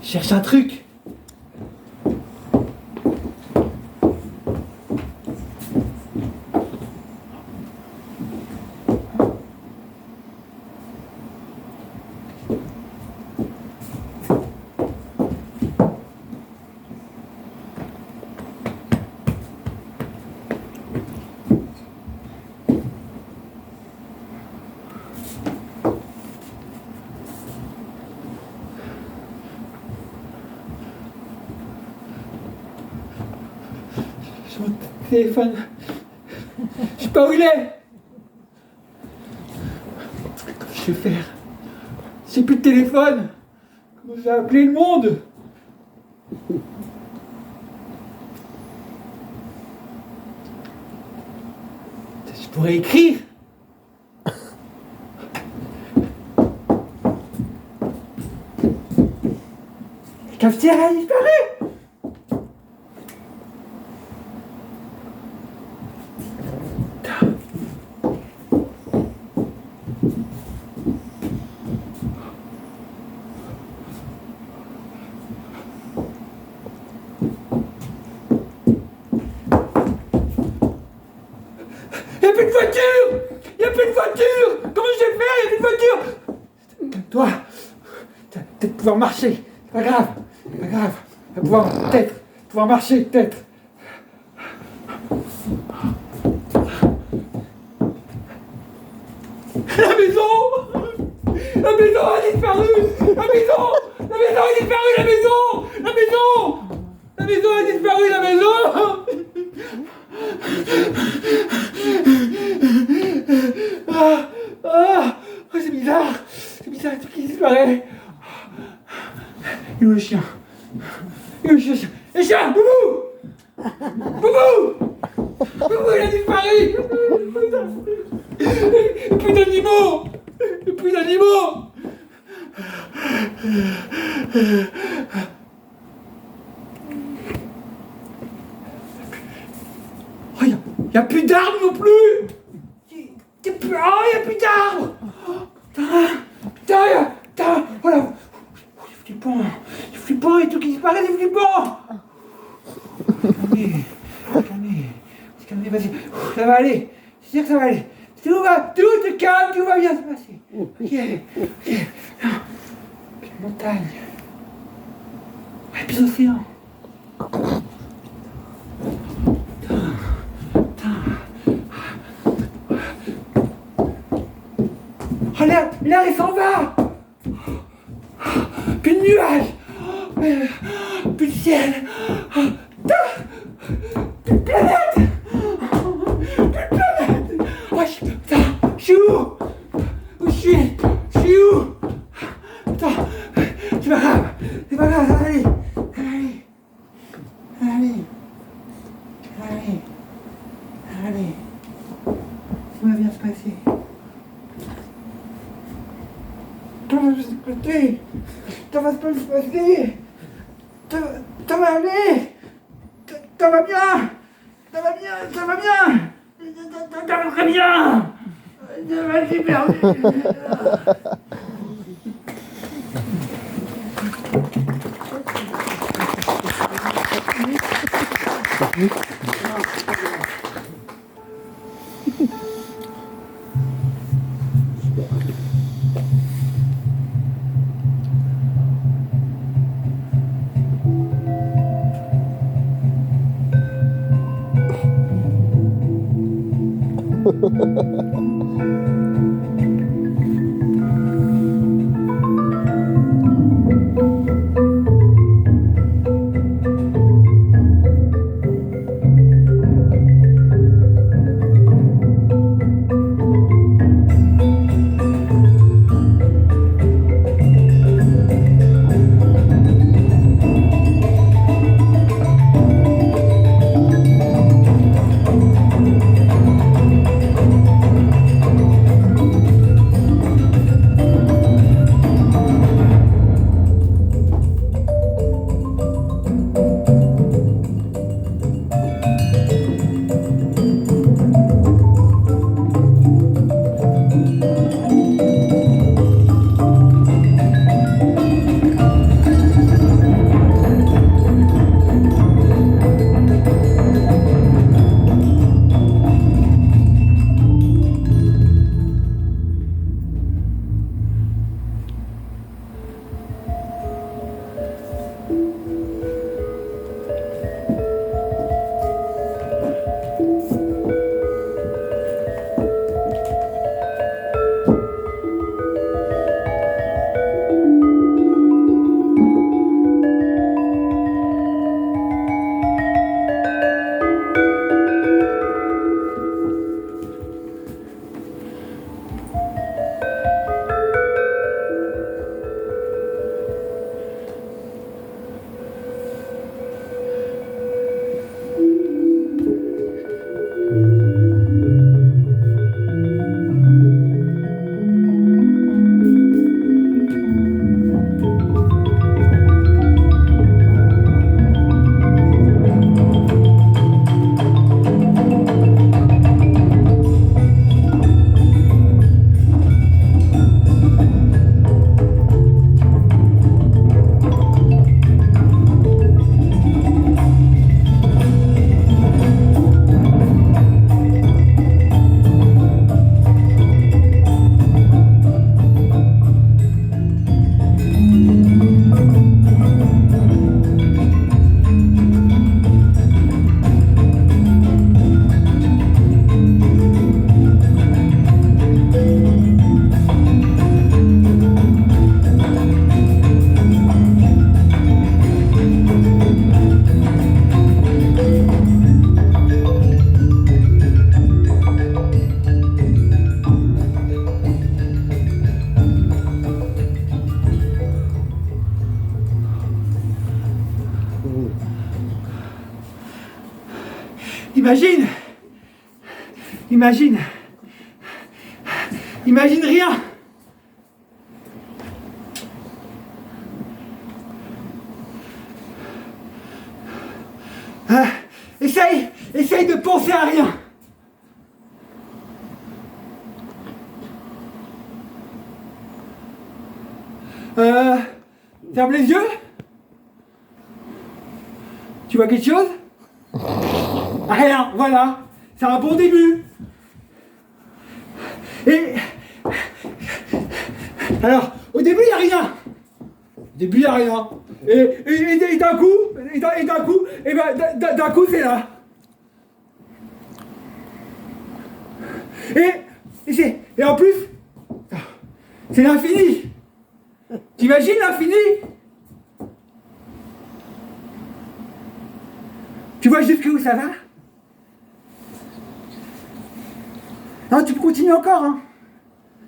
Cherche un truc. Mon téléphone. Je sais pas où il est. Comment je vais faire? J'ai plus de téléphone. Comment je vais appeler le monde? Je pourrais écrire. La cafetière a disparu. Y'a plus de voiture! Y'a plus de voiture! Comment je vais faire? Y'a plus de voiture! Toi, tu vas peut-être pouvoir marcher. C'est pas grave. C'est pas grave. Tu vas pouvoir marcher, peut-être. La maison! La maison a disparu! La maison! La maison a disparu! La maison! La maison! La maison a disparu! La maison! C'est bizarre! C'est bizarre, tout qui disparaît! Il est où le chien? Il est où le chien? Le chien! Boubou! Boubou! Boubou, il a disparu! Il n'y a plus d'animaux! Il n'y a plus d'animaux! Oh, il n'y a plus d'arbres non plus! Il n'y a plus d'arbres! Putain! Oh là! C'est flippant, il y a tout qui disparaît, c'est flippant! Calmez, vas-y, ça va aller, c'est sûr que ça va aller. Tout te calme, tout va bien se passer. Ok. Puis montagne. Ouais, puis océan. Oh, l'air il s'en va. Plus de nuages. Plus de ciel. Plus de planète. Oh, putain, je suis où? Où je suis? Je suis où? Putain, c'est pas grave, ça va aller. Ça va bien se passer. Ça va bien se passer. Ça va bien se passer. Ça va aller. Ça va bien. Ça va bien. Ça va très bien. Ça va super bien. Imagine. Imagine. Imagine rien. Essaye de penser à rien. Ferme les yeux. Tu vois quelque chose? Rien, voilà. C'est un bon début. Et alors, au début, il n'y a rien. Au début, il n'y a rien. Et d'un coup, d'un coup, c'est là. Et en plus, c'est l'infini. T'imagines l'infini? Tu vois jusqu'où ça va? Non, tu peux continuer encore, hein.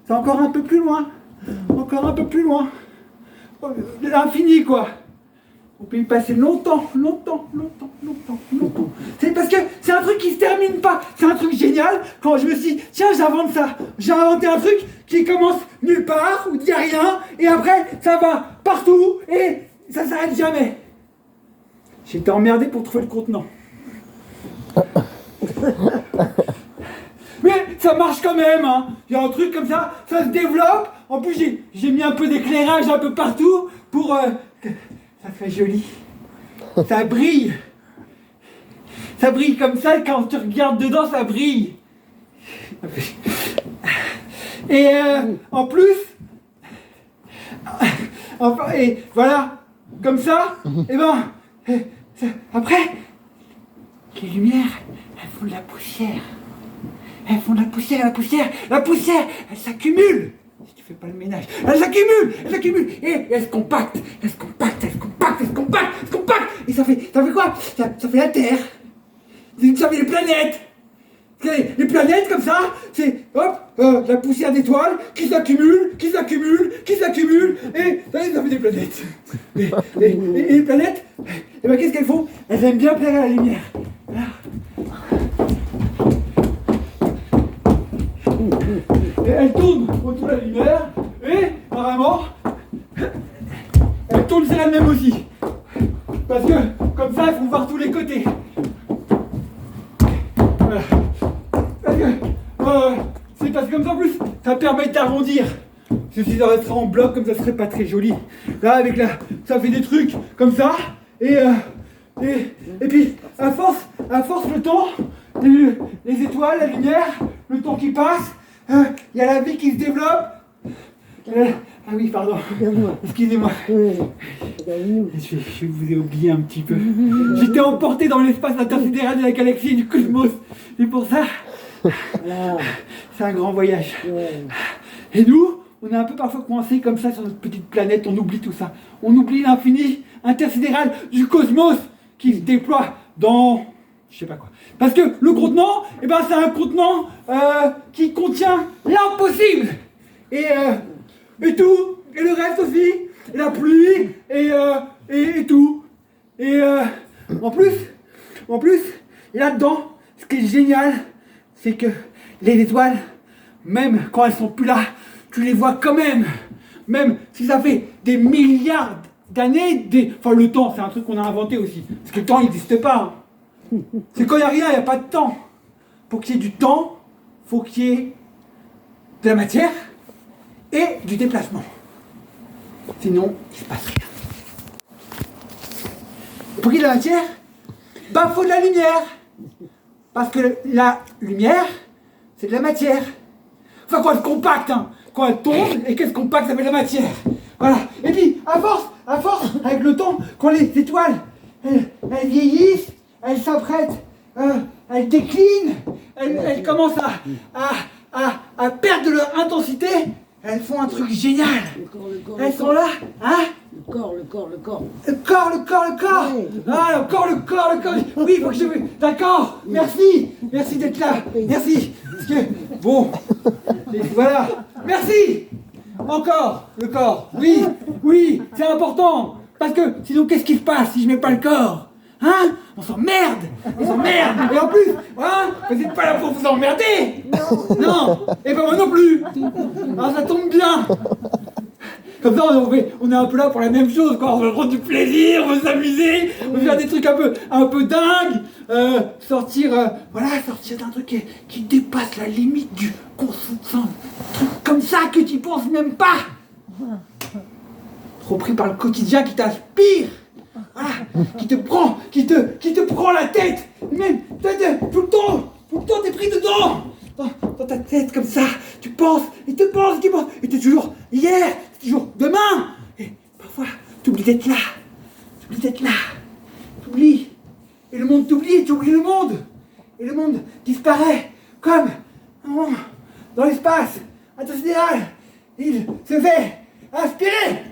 C'est encore un peu plus loin. Encore un peu plus loin. L'infini, quoi. On peut y passer longtemps. C'est parce que c'est un truc qui se termine pas. C'est un truc génial. Quand je me suis dit, tiens, j'invente ça. J'ai inventé un truc qui commence nulle part, où il n'y a rien, et après, ça va partout, et ça s'arrête jamais. J'étais emmerdé pour trouver le contenant. Mais ça marche quand même, hein. Il y a un truc comme ça se développe. En plus, j'ai mis un peu d'éclairage un peu partout pour que ça fait joli. Ça brille. Ça brille comme ça, quand tu regardes dedans, ça brille. Et en plus, enfin, et voilà, comme ça, et ben, après, les lumières, elles font de la poussière. Elles font de la poussière, elle s'accumule. Si tu fais pas le ménage, elle s'accumule, et elle se compacte, et ça fait quoi? Ça fait la Terre, ça fait les planètes. Les planètes comme ça, c'est hop, la poussière d'étoiles qui s'accumule, et ça fait des planètes. Et les planètes, et ben qu'est-ce qu'elles font? Elles aiment bien plaire à la lumière. Voilà. Et elles tournent autour de la lumière, et apparemment, elles tournent sur elles-mêmes aussi. Parce que comme ça, elles font voir tous les côtés. Voilà. C'est parce que comme ça en plus, ça permet d'arrondir. Parce que si ça resterait en bloc, comme ça serait pas très joli. Là, avec ça fait des trucs comme ça, et puis à force le temps, les étoiles, la lumière, le temps qui passe, il y a la vie qui se développe. Ah oui, pardon. Excusez-moi. Je vous ai oublié un petit peu. J'étais emporté dans l'espace intersidéral de la galaxie du cosmos. Et pour ça, c'est un grand voyage. Et nous, on est un peu parfois coincés comme ça sur notre petite planète, on oublie tout ça. On oublie l'infini intersidéral du cosmos qui se déploie dans... je sais pas quoi. Parce que le contenant, eh ben, c'est un contenant qui contient l'impossible. Et tout, et le reste aussi, et la pluie, et tout. Et en plus, là-dedans, ce qui est génial, c'est que les étoiles, même quand elles sont plus là, tu les vois quand même. Même si ça fait des milliards d'années, enfin le temps, c'est un truc qu'on a inventé aussi. Parce que le temps, il n'existe pas. Hein. C'est quand il n'y a rien, il n'y a pas de temps. Pour qu'il y ait du temps, il faut qu'il y ait de la matière et du déplacement. Sinon, il ne se passe rien. Pour qu'il y ait de la matière, il faut de la lumière. Parce que la lumière, c'est de la matière. Enfin, quand elle compacte, hein. Quand elle tombe et qu'elle se compacte, ça fait de la matière. Voilà. Et puis, à force, avec le temps, quand les étoiles, elles vieillissent, elles s'apprêtent, elles déclinent, elles commencent à perdre de leur intensité, elles font un truc génial. Elles sont là, hein? Le corps. Le corps. Ah, le corps. Oui, il faut que je... D'accord, merci d'être là. Merci. Parce que, bon, voilà. Merci. Encore, le corps. Oui, c'est important. Parce que, sinon, qu'est-ce qui se passe si je mets pas le corps? Hein? On s'emmerde. Et en plus, hein? Vous n'êtes pas là pour vous emmerder. Non. Et ben moi non plus. Alors ça tombe bien. Comme ça, on est un peu là pour la même chose, quoi. On veut prendre du plaisir, on veut s'amuser, on veut faire des trucs un peu dingues, sortir d'un truc qui dépasse la limite du consentement. Un truc comme ça que tu penses même pas. Trop pris par le quotidien qui t'aspire, voilà, qui te prend la tête. Même tout le temps t'es pris dedans. Dans ta tête comme ça, tu penses, et t'es toujours hier, t'es toujours demain, et parfois t'oublies d'être là, t'oublies, et le monde t'oublie, et tu oublies le monde, et le monde disparaît, comme dans l'espace intersidéral, il se fait aspirer.